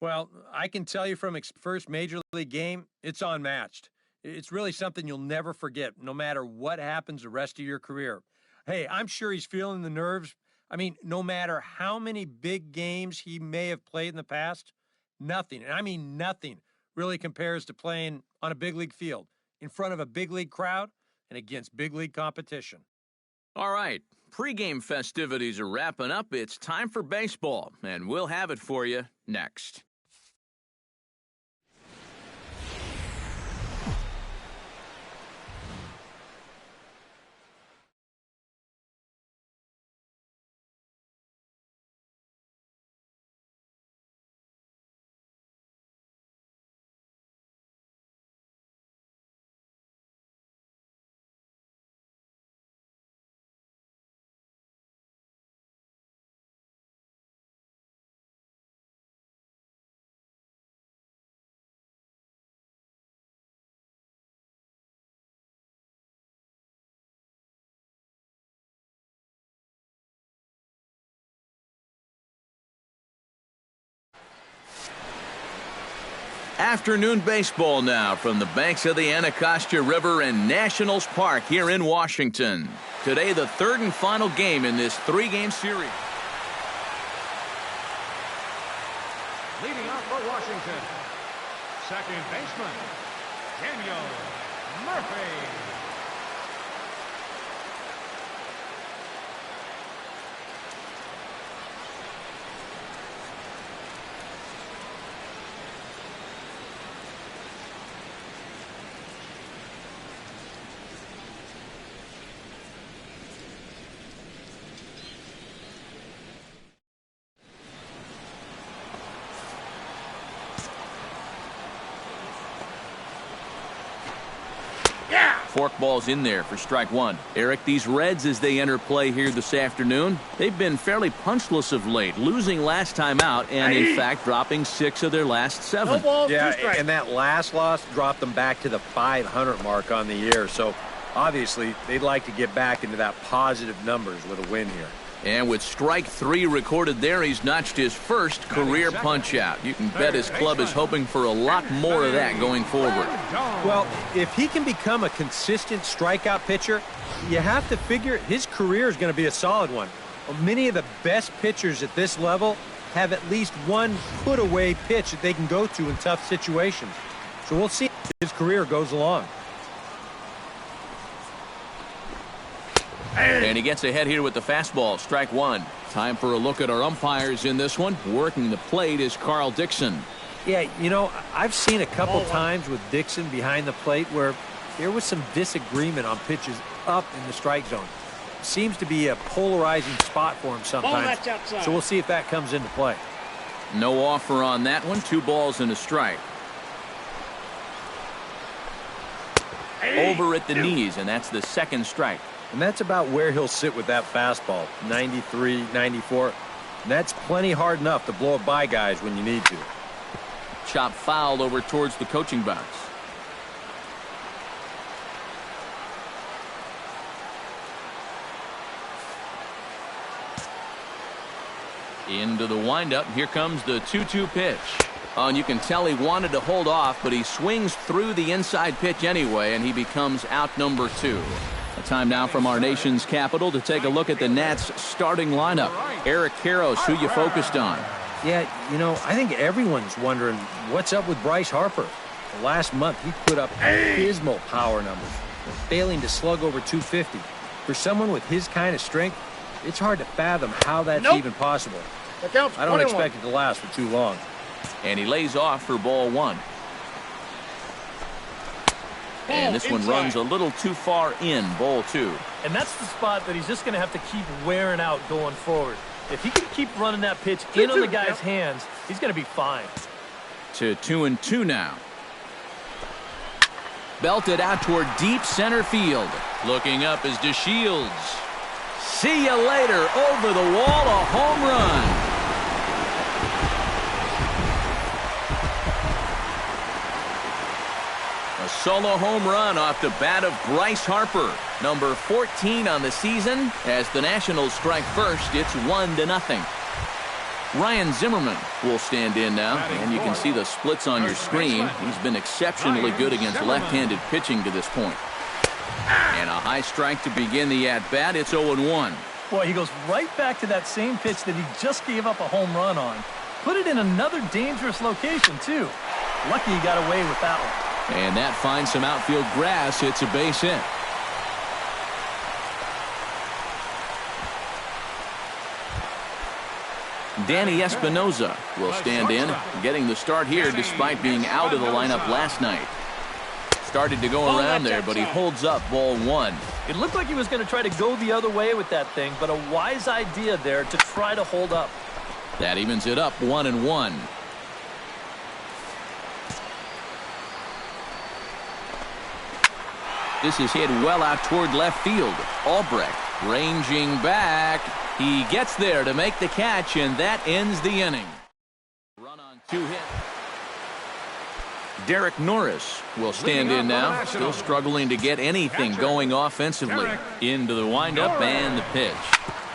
Well, I can tell you from first major league game, it's unmatched. It's really something you'll never forget, no matter what happens the rest of your career. Hey, I'm sure he's feeling the nerves. I mean, no matter how many big games he may have played in the past, nothing, and I mean nothing, really compares to playing on a big league field, in front of a big league crowd, and against big league competition. All right, pregame festivities are wrapping up. It's time for baseball, and we'll have it for you next. Afternoon baseball now from the banks of the Anacostia River and Nationals Park here in Washington. Today, the third and final game in this three-game series. Leading off for Washington, second baseman, Daniel Murphy. Forkball's in there for strike one. Eric, these Reds, as they enter play here this afternoon, they've been fairly punchless of late, losing last time out and, in fact, dropping 6 of their last 7. No balls, yeah, and that last loss dropped them back to the 500 mark on the year. So, obviously, they'd like to get back into that positive numbers with a win here. And with strike 3 recorded there, he's notched his first career punch-out. You can bet his club is hoping for a lot more of that going forward. Well, if he can become a consistent strikeout pitcher, you have to figure his career is going to be a solid one. Well, many of the best pitchers at this level have at least one put-away pitch that they can go to in tough situations. So we'll see if his career goes along. And he gets ahead here with the fastball, strike 1. Time for a look at our umpires in this one. Working the plate is Carl Dixon. Yeah, you know, I've seen a couple times with Dixon behind the plate where there was some disagreement on pitches up in the strike zone. Seems to be a polarizing spot for him sometimes. So we'll see if that comes into play. No offer on that one. 2 balls and a strike. Over at the knees, and that's the second strike. And that's about where he'll sit with that fastball, 93, 94. And that's plenty hard enough to blow it by guys when you need to. Chop fouled over towards the coaching box. Into the windup. Here comes the 2-2 pitch. Oh, and you can tell he wanted to hold off, but he swings through the inside pitch anyway, and he becomes out number 2. A time now from our nation's capital to take a look at the Nats starting lineup. Eric Karros, who you focused on? Yeah, you know, I think everyone's wondering what's up with Bryce Harper. Last month, he put up abysmal power numbers, failing to slug over 250. For someone with his kind of strength, it's hard to fathom how that's even possible. I don't expect it to last for too long. And he lays off for ball 1. And this one runs a little too far in, ball 2. And that's the spot that he's just going to have to keep wearing out going forward. If he can keep running that pitch in on the guy's hands, he's going to be fine. To 2-2 now. Belted out toward deep center field. Looking up is DeShields. See you later. Over the wall, a home run. A solo home run off the bat of Bryce Harper, number 14 on the season. As the Nationals strike first, it's 1-0. Ryan Zimmerman will stand in now, and you can see the splits on your screen. He's been exceptionally good against left-handed pitching to this point. And a high strike to begin the at-bat. It's 0-1. Boy, he goes right back to that same pitch that he just gave up a home run on. Put it in another dangerous location, too. Lucky he got away with that one. And that finds some outfield grass. It's a base hit. Danny Espinoza will stand in, getting the start here despite being out of the lineup last night. Started to go around there, but he holds up ball one. It looked like he was going to try to go the other way with that thing, but a wise idea there to try to hold up. That evens it up 1-1. This is hit well out toward left field. Albrecht ranging back. He gets there to make the catch, and that ends the inning. Run on 2 hit. Derek Norris will stand in now, still struggling to get anything going offensively. Into the windup and the pitch.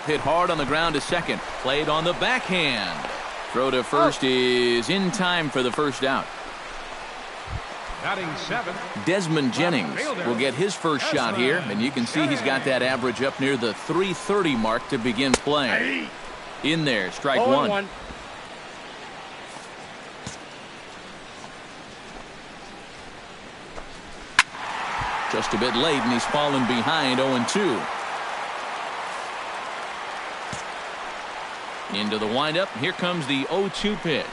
Hit hard on the ground to second. Played on the backhand. Throw to first is in time for the first out. Batting 7. Desmond Jennings will get his first shot here, and you can see he's got that average up near the .330 mark to begin playing. In there, strike one. Just a bit late, and he's fallen behind 0-2. Into the windup. Here comes the 0-2 pitch.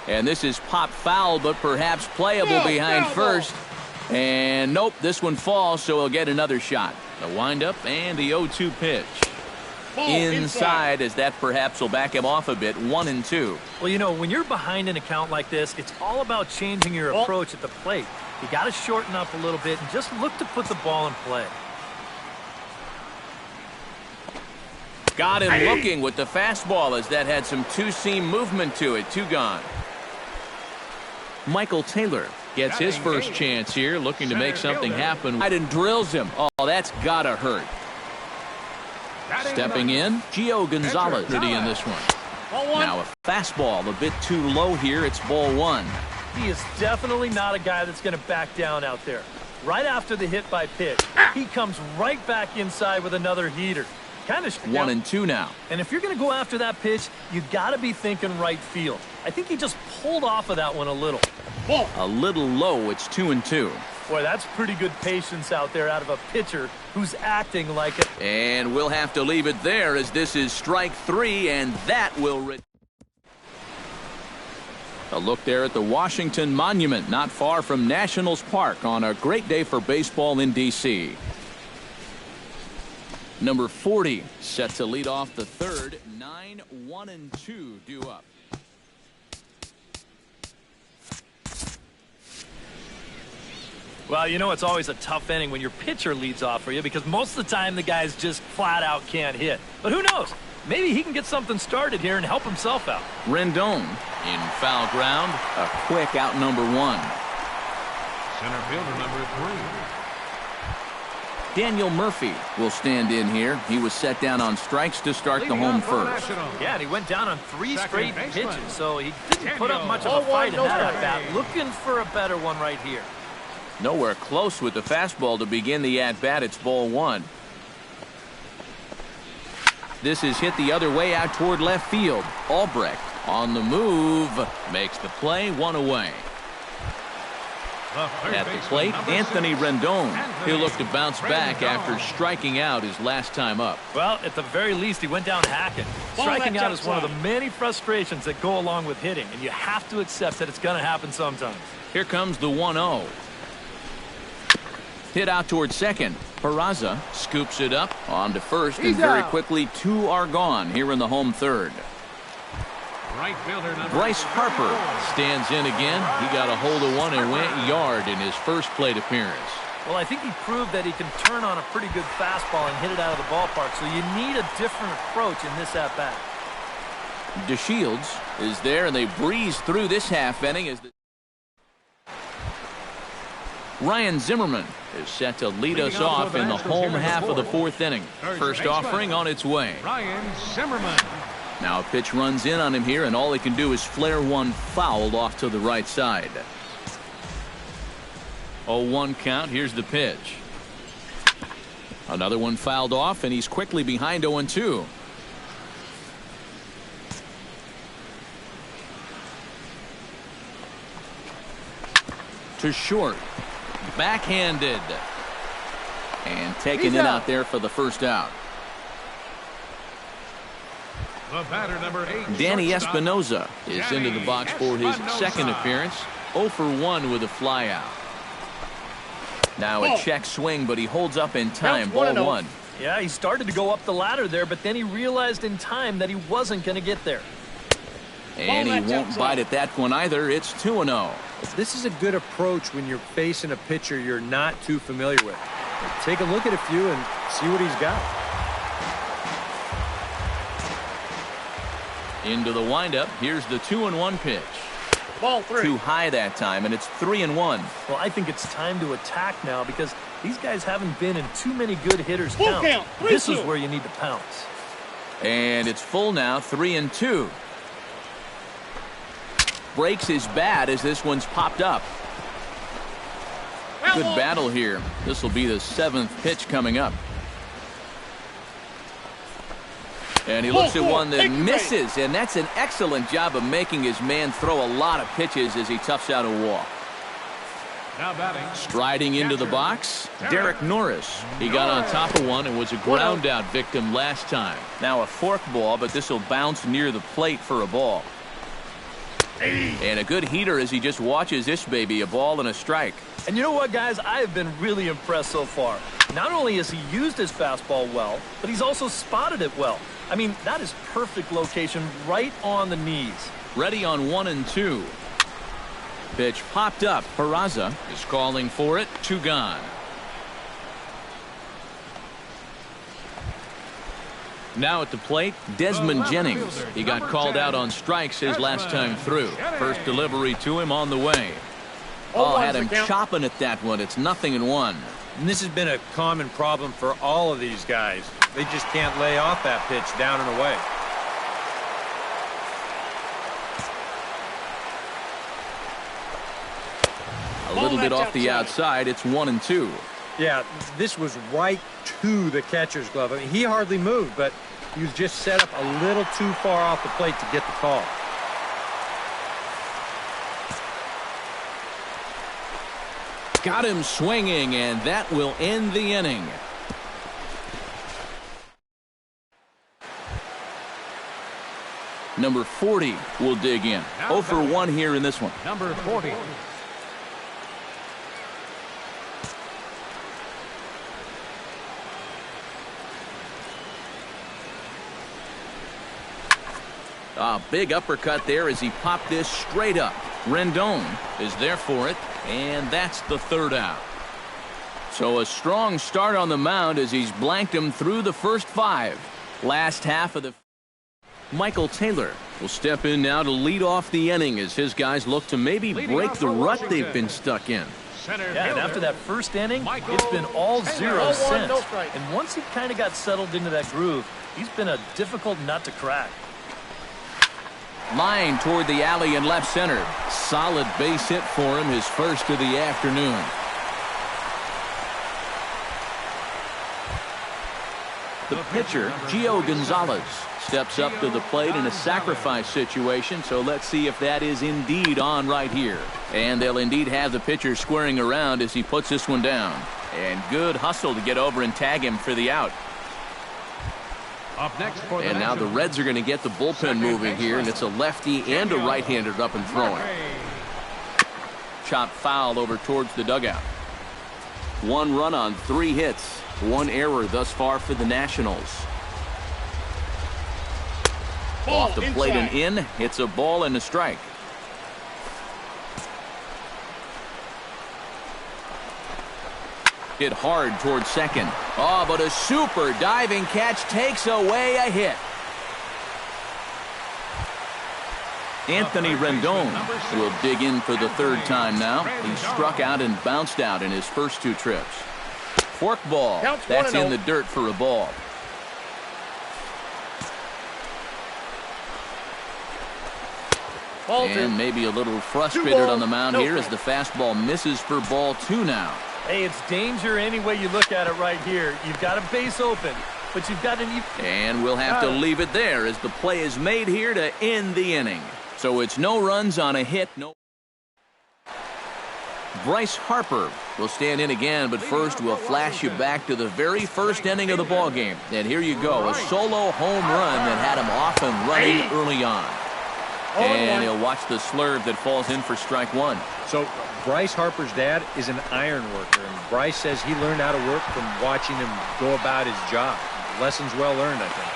And this is pop foul, but perhaps playable behind first. And nope, this one falls, so he'll get another shot. The windup and the 0-2 pitch. Inside, as that perhaps will back him off a bit. 1-2. Well, you know, when you're behind an account like this, it's all about changing your approach at the plate. You got to shorten up a little bit and just look to put the ball in play. Got him looking with the fastball, as that had some two-seam movement to it. 2 gone. Michael Taylor gets his first chance here, looking to make something happen. And drills him. Oh, that's gotta hurt. Stepping in, Gio Gonzalez pretty in this one. Now a fastball a bit too low here. It's ball 1. He is definitely not a guy that's going to back down out there. Right after the hit by pitch, he comes right back inside with another heater. Kind of 1-2 now. And if you're going to go after that pitch, you got to be thinking right field. I think he just pulled off of that one a little. A little low. It's 2-2. Boy, that's pretty good patience out there out of a pitcher who's acting like it. And we'll have to leave it there, as this is strike 3, and that will... A look there at the Washington Monument, not far from Nationals Park, on a great day for baseball in D.C. Number 40 set to lead off the third. 9-1-2 due up. Well, you know, it's always a tough inning when your pitcher leads off for you, because most of the time the guys just flat out can't hit. But who knows? Maybe he can get something started here and help himself out. Rendon in foul ground. A quick out, number 1. Center fielder number 3. Daniel Murphy will stand in here. He was set down on strikes to start the home first. Yeah, and he went down on 3 straight pitches, so he didn't put up much of a fight in that at-bat. Looking for a better one right here. Nowhere close with the fastball to begin the at-bat. It's ball 1. This is hit the other way out toward left field. Albrecht on the move. Makes the play. 1 away. At the plate, Anthony Rendon. He'll look to bounce back after striking out his last time up. Well, at the very least, he went down hacking. Striking out is one of the many frustrations that go along with hitting, and you have to accept that it's going to happen sometimes. Here comes the 1-0. Hit out toward second. Peraza scoops it up on to first, and very quickly 2 are gone here in the home third. Right fielder number Bryce Harper stands in again. He got a hold of one and went yard in his first plate appearance. Well, I think he proved that he can turn on a pretty good fastball and hit it out of the ballpark, so you need a different approach in this at-bat. DeShields is there, and they breeze through this half inning as Ryan Zimmerman is set to lead us off in the home half of the 4th inning. First offering on its way. Ryan Zimmerman. Now a pitch runs in on him here, and all he can do is flare one foul off to the right side. 0-1 count. Here's the pitch. Another one fouled off, and he's quickly behind 0-2. To short. Backhanded. And taken in out there for the first out. The batter, number 8. Danny shortstop, Espinoza is into the box for his Espinoza. second appearance. 0 for 1 with a flyout. Now a check swing, but he holds up in time. Ball 1. Yeah, he started to go up the ladder there, but then he realized in time that he wasn't going to get there. And he won't bite at that one either. It's 2-0. This is a good approach when you're facing a pitcher you're not too familiar with. Take a look at a few and see what he's got. Into the windup. Here's the 2-1 pitch. Ball 3. Too high that time, and it's 3-1. Well, I think it's time to attack now because these guys haven't been in too many good hitters' Full count. count, 3-2. This is where you need to pounce. And it's full now, 3-2. Breaks his bat as this one's popped up. Good battle here. This will be the 7th pitch coming up. And he looks at one that misses, and that's an excellent job of making his man throw a lot of pitches as he toughs out a walk. Now batting. Striding into the box, Derek Norris. He got on top of one and was a ground out victim last time. Now a fork ball, but this will bounce near the plate for a ball. And a good heater as he just watches this baby, a ball and a strike. And you know what, guys? I have been really impressed so far. Not only has he used his fastball well, but he's also spotted it well. I mean, that is perfect location right on the knees. Ready on 1-2. Pitch popped up. Peraza is calling for it. 2 gone. Now at the plate, Desmond Jennings. He got called out on strikes his last time through. First delivery to him on the way. Oh, had him chopping at that one. It's 0-1. And this has been a common problem for all of these guys. They just can't lay off that pitch down and away. A little bit off the outside. It's 1-2. Yeah, this was right to the catcher's glove. I mean, he hardly moved, but he was just set up a little too far off the plate to get the call. Got him swinging, and that will end the inning. Number 40 will dig in. 0 for 1 here in this one. Number 40. A big uppercut there as he popped this straight up. Rendon is there for it, and that's the 3rd out. So a strong start on the mound as he's blanked him through the first 5. Last half of the... Michael Taylor will step in now to lead off the inning as his guys look to maybe break the rut they've been stuck in. Yeah, and after that first inning, it's been all zero since. And once he kind of got settled into that groove, he's been a difficult nut to crack. Line toward the alley in left center. Solid base hit for him, his first of the afternoon. The pitcher, Gio Gonzalez, steps up to the plate in a sacrifice situation, so let's see if that is indeed on right here. And they'll indeed have the pitcher squaring around as he puts this one down. And good hustle to get over and tag him for the out. Up next for And now the Reds are going to get the bullpen moving here, and it's a lefty and a right-hander up and throwing. Chop foul over towards the dugout. 1 run on 3 hits. 1 error thus far for the Nationals. Off the plate and in. It's a ball and a strike. Hit hard towards second. Oh, but a super diving catch takes away a hit. Anthony Rendon will dig in for the 3rd time now. He struck out and bounced out in his first 2 trips. Fork ball. That's in the dirt for a ball. And maybe a little frustrated on the mound here as the fastball misses for ball 2 now. Hey, it's danger any way you look at it right here. You've got a base open, but you've got an... And we'll have to leave it there as the play is made here to end the inning. So it's no runs on a hit. No. Bryce Harper will stand in again, but first we'll flash you back to the very first inning of the ball game. And here you go, a solo home run that had him off and running early on. And he'll watch the slurve that falls in for strike 1. So Bryce Harper's dad is an iron worker, and Bryce says he learned how to work from watching him go about his job. Lessons well learned, I think.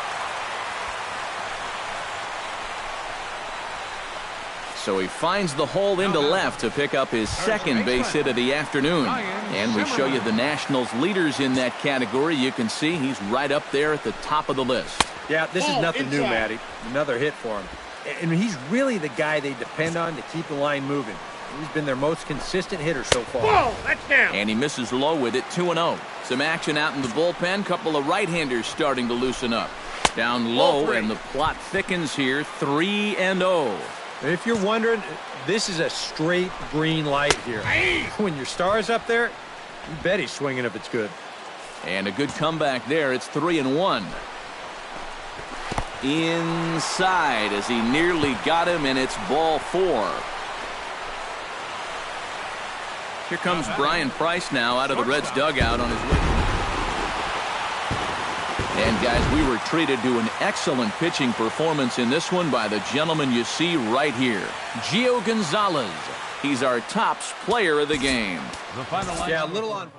So he finds the hole into left to pick up his second base hit of the afternoon. And we show you the Nationals leaders in that category. You can see he's right up there at the top of the list. Yeah, this is nothing new, Matty. Another hit for him. And he's really the guy they depend on to keep the line moving. He's been their most consistent hitter so far. Whoa, that's down. And he misses low with it, 2-0. Some action out in the bullpen. Couple of right-handers starting to loosen up. Down low, and the plot thickens here, 3-0. If you're wondering, this is a straight green light here. When your star's up there, you bet he's swinging if it's good. And a good comeback there. It's 3-1. Inside as he nearly got him, and it's ball 4. Here comes Brian Price now out of the Reds dugout on his way. And guys, we were treated to an excellent pitching performance in this one by the gentleman you see right here, Gio Gonzalez. He's our tops player of the game. The final line. Yeah, a little on.